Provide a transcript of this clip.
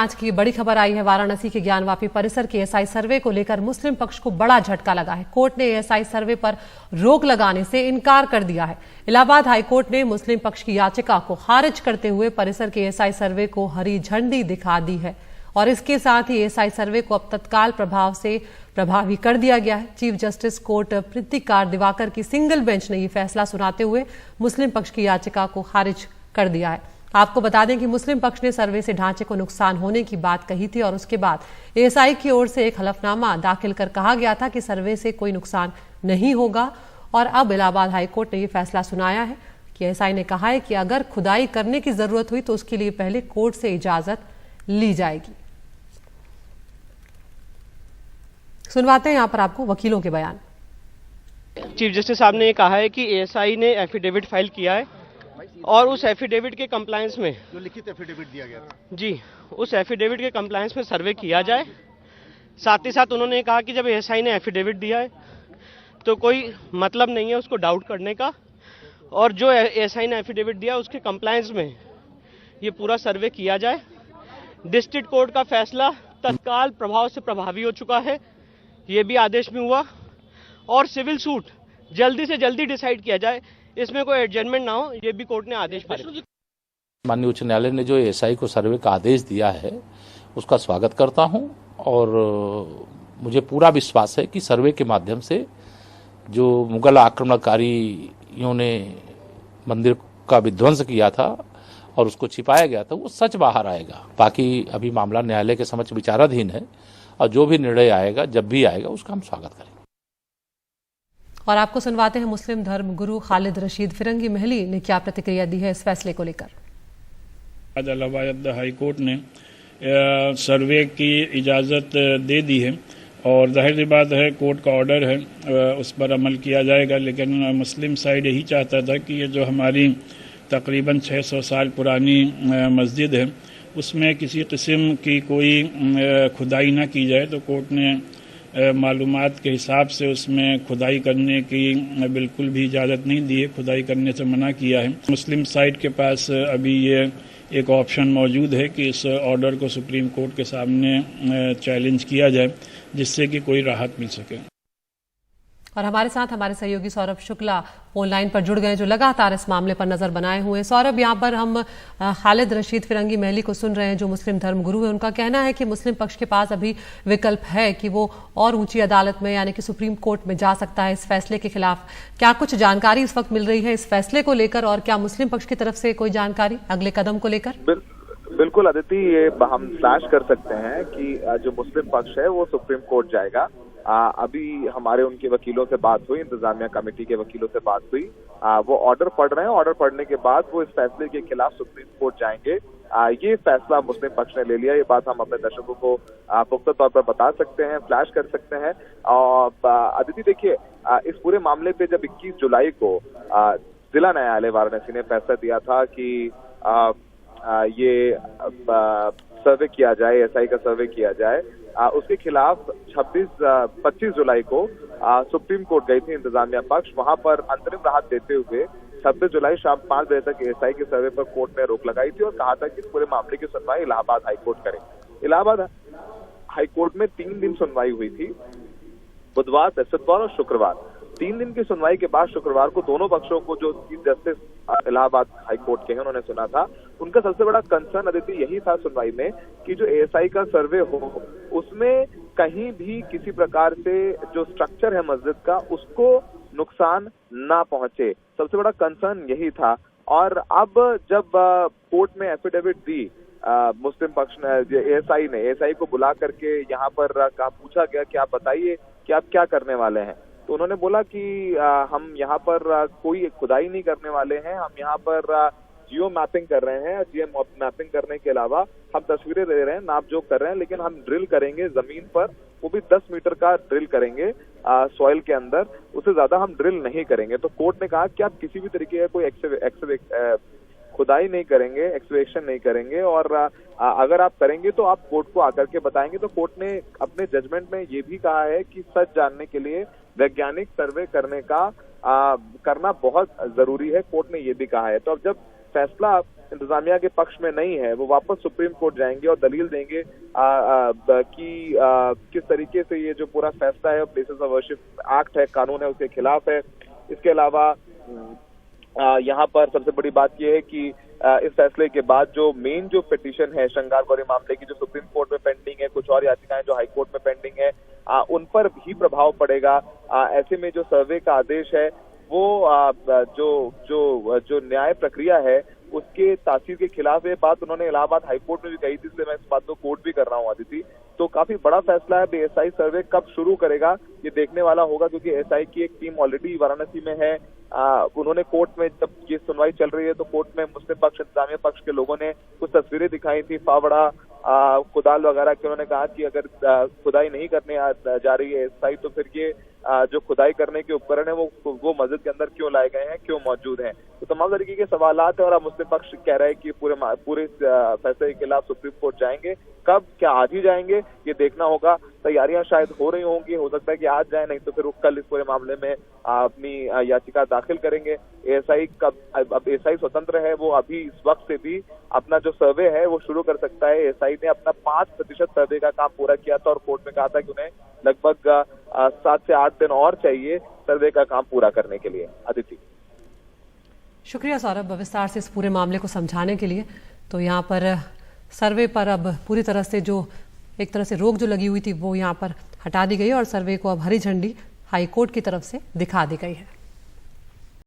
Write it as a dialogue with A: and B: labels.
A: आज की बड़ी खबर आई है। वाराणसी के ज्ञानवापी परिसर के एएसआई सर्वे को लेकर मुस्लिम पक्ष को बड़ा झटका लगा है। कोर्ट ने एएसआई सर्वे पर रोक लगाने से इनकार कर दिया है। इलाहाबाद हाईकोर्ट ने मुस्लिम पक्ष की याचिका को खारिज करते हुए परिसर के एएसआई सर्वे को हरी झंडी दिखा दी है और इसके साथ ही एएसआई सर्वे को अब तत्काल प्रभाव से प्रभावी कर दिया गया है। चीफ जस्टिस कोर्ट प्रीतिकार दिवाकर की सिंगल बेंच ने यह फैसला सुनाते हुए मुस्लिम पक्ष की याचिका को खारिज कर दिया है। आपको बता दें कि मुस्लिम पक्ष ने सर्वे से ढांचे को नुकसान होने की बात कही थी और उसके बाद एएसआई की ओर से एक हलफनामा दाखिल कर कहा गया था कि सर्वे से कोई नुकसान नहीं होगा। और अब इलाहाबाद हाईकोर्ट ने यह फैसला सुनाया है कि एएसआई ने कहा है कि अगर खुदाई करने की जरूरत हुई तो उसके लिए पहले कोर्ट से इजाजत ली जाएगी। सुनवाते हैं यहां पर आपको वकीलों के बयान।
B: चीफ जस्टिस साहब ने कहा है कि एएसआई ने एफिडेविट फाइल किया है और उस एफिडेविट के कंप्लायंस में
C: जो लिखित एफिडेविट दिया गया था
B: जी, उस एफिडेविट के कंप्लायंस में सर्वे किया जाए। साथ ही साथ उन्होंने कहा कि जब एएसआई ने एफिडेविट दिया है तो कोई मतलब नहीं है उसको डाउट करने का, और जो एएसआई ने एफिडेविट दिया उसके कंप्लायंस में ये पूरा सर्वे किया जाए। डिस्ट्रिक्ट कोर्ट का फैसला तत्काल प्रभाव से प्रभावी हो चुका है, ये भी आदेश में हुआ, और सिविल सूट जल्दी से जल्दी डिसाइड किया जाए, इसमें कोई एडजर्नमेंट ना हो, ये भी कोर्ट ने आदेश पारित।
D: माननीय उच्च न्यायालय ने जो एएसआई को सर्वे का आदेश दिया है उसका स्वागत करता हूं और मुझे पूरा विश्वास है कि सर्वे के माध्यम से जो मुगल आक्रमणकारियों ने मंदिर का विध्वंस किया था और उसको छिपाया गया था वो सच बाहर आएगा। बाकी अभी मामला न्यायालय के समक्ष विचाराधीन है और जो भी निर्णय आएगा, जब भी आएगा, उसका हम स्वागत करेंगे।
A: और आपको सुनवाते हैं मुस्लिम धर्म गुरु खालिद रशीद फिरंगी महली ने क्या प्रतिक्रिया दी है इस फैसले को लेकर।
E: आज इलाहाबाद हाई कोर्ट ने सर्वे की इजाज़त दे दी है और जाहिर सी बात है कोर्ट का ऑर्डर है, उस पर अमल किया जाएगा। लेकिन मुस्लिम साइड यही चाहता था कि ये जो हमारी तकरीबन 600 साल पुरानी मस्जिद है उसमें किसी किस्म की कोई खुदाई ना की जाए, तो कोर्ट ने मालूमात के हिसाब से उसमें खुदाई करने की बिल्कुल भी इजाज़त नहीं दी है, खुदाई करने से मना किया है। मुस्लिम साइड के पास अभी ये एक ऑप्शन मौजूद है कि इस ऑर्डर को सुप्रीम कोर्ट के सामने चैलेंज किया जाए जिससे कि कोई राहत मिल सके।
A: और हमारे साथ हमारे सहयोगी सौरभ शुक्ला ऑनलाइन पर जुड़ गए जो लगातार इस मामले पर नजर बनाए हुए हैं। सौरभ, यहाँ पर हम खालिद रशीद फिरंगी महली को सुन रहे हैं जो मुस्लिम धर्म गुरु है। उनका कहना है कि मुस्लिम पक्ष के पास अभी विकल्प है कि वो और ऊंची अदालत में यानी कि सुप्रीम कोर्ट में जा सकता है इस फैसले के खिलाफ। क्या कुछ जानकारी इस वक्त मिल रही है इस फैसले को लेकर और क्या मुस्लिम पक्ष की तरफ से कोई जानकारी अगले कदम को लेकर?
F: बिल्कुल अदिति, ये हम फ्लैश कर सकते हैं कि जो मुस्लिम पक्ष है वो सुप्रीम कोर्ट जाएगा। अभी हमारे उनके वकीलों से बात हुई, इंतजामिया कमेटी के वकीलों से बात हुई, वो ऑर्डर पढ़ रहे हैं। ऑर्डर पढ़ने के बाद वो इस फैसले के खिलाफ सुप्रीम कोर्ट जाएंगे। ये फैसला मुस्लिम पक्ष ने ले लिया, ये बात हम अपने दर्शकों को पुख्ता तौर पर बता सकते हैं, फ्लैश कर सकते हैं। और अदिति देखिए, इस पूरे मामले पे जब 21 जुलाई को जिला न्यायालय वाराणसी ने फैसला दिया था कि ये सर्वे किया जाए, एएसआई का सर्वे किया जाए, उसके खिलाफ 25 जुलाई को सुप्रीम कोर्ट गई थी इंतजामिया पक्ष। वहां पर अंतरिम राहत देते हुए 26 जुलाई शाम 5 बजे तक एएसआई के सर्वे पर कोर्ट ने रोक लगाई थी और कहा था कि इस पूरे मामले की सुनवाई इलाहाबाद हाईकोर्ट करे। इलाहाबाद हाईकोर्ट में 3 दिन सुनवाई हुई थी, बुधवार, बृहस्पतिवार और शुक्रवार। 3 दिन की सुनवाई के बाद शुक्रवार को दोनों पक्षों को जो चीफ जस्टिस इलाहाबाद हाईकोर्ट के हैं उन्होंने सुना था। उनका सबसे बड़ा कंसर्न अदिति यही था सुनवाई में कि जो एएसआई का सर्वे हो उसमें कहीं भी किसी प्रकार से जो स्ट्रक्चर है मस्जिद का उसको नुकसान ना पहुंचे, सबसे बड़ा कंसर्न यही था। और अब जब कोर्ट में एफिडेविट दी मुस्लिम पक्ष ने, एएसआई को बुला करके यहाँ पर पूछा गया कि आप बताइए कि आप क्या करने वाले हैं, तो उन्होंने बोला कि हम यहाँ पर कोई खुदाई नहीं करने वाले हैं, हम यहाँ पर जियो मैपिंग कर रहे हैं। जियो मैपिंग करने के अलावा हम तस्वीरें ले रहे हैं, नाप जोख कर रहे हैं, लेकिन हम ड्रिल करेंगे जमीन पर, वो भी 10 मीटर का ड्रिल करेंगे सॉइल के अंदर, उससे ज्यादा हम ड्रिल नहीं करेंगे। तो कोर्ट ने कहा कि आप किसी भी तरीके का कोई खुदाई नहीं करेंगे, एक्सवेक्शन नहीं करेंगे, और अगर आप करेंगे तो आप कोर्ट को आकर के बताएंगे। तो कोर्ट ने अपने जजमेंट में ये भी कहा है कि सच जानने के लिए वैज्ञानिक सर्वे करना बहुत जरूरी है, कोर्ट ने ये भी कहा है। तो अब जब फैसला इंतजामिया के पक्ष में नहीं है, वो वापस सुप्रीम कोर्ट जाएंगे और दलील देंगे कि किस तरीके से ये जो पूरा फैसला है प्लेसेस ऑफ वर्शिप एक्ट है, कानून है, उसके खिलाफ है। इसके अलावा यहाँ पर सबसे बड़ी बात यह है कि इस फैसले के बाद जो मेन जो पिटीशन है श्रृंगार गौरी मामले की, जो सुप्रीम कोर्ट में पेंडिंग है, कुछ और याचिकाएं जो हाई कोर्ट में पेंडिंग है, उन पर भी प्रभाव पड़ेगा। ऐसे में जो सर्वे का आदेश है वो जो न्याय प्रक्रिया है उसके तासीर के खिलाफ ये बात उन्होंने इलाहाबाद हाई कोर्ट में भी कही थी, इसलिए मैं इस बात को कोर्ट भी कर रहा हूँ आदिति। तो काफी बड़ा फैसला है। एएसआई सर्वे कब शुरू करेगा ये देखने वाला होगा, क्योंकि एएसआई की एक टीम ऑलरेडी वाराणसी में है। उन्होंने कोर्ट में जब ये सुनवाई चल रही है तो कोर्ट में मुस्लिम पक्ष, इंतजामिया पक्ष के लोगों ने कुछ तस्वीरें दिखाई थी, फावड़ा, कुदाल वगैरह की। उन्होंने कहा कि अगर खुदाई नहीं करने जा रही है एएसआई तो फिर ये जो खुदाई करने के उपकरण है वो मस्जिद के अंदर क्यों लाए गए हैं, क्यों मौजूद हैं। तो तमाम तरीके के सवालात है और अब मुस्लिम पक्ष कह रहे हैं कि पूरे फैसले के खिलाफ सुप्रीम कोर्ट जाएंगे। कब, क्या आज ही जाएंगे ये देखना होगा। तैयारियां शायद हो रही होंगी, हो सकता है कि आज जाए, नहीं तो फिर वो कल इस पूरे मामले में अपनी याचिका दाखिल करेंगे। एएसआई अब एएसआई स्वतंत्र है, वो अभी इस वक्त से भी अपना जो सर्वे है वो शुरू कर सकता है। एएसआई ने अपना 5% सर्वे का काम पूरा किया था और कोर्ट में कहा था कि उन्हें लगभग 7 से 8 दिन और चाहिए सर्वे का काम पूरा करने के लिए। अदिति,
A: शुक्रिया सौरभ विस्तार से इस पूरे मामले को समझाने के लिए। तो यहाँ पर सर्वे पर अब पूरी तरह से जो एक तरह से रोक जो लगी हुई थी वो यहाँ पर हटा दी गई और सर्वे को अब हरी झंडी हाई कोर्ट की तरफ से दिखा दी गई है।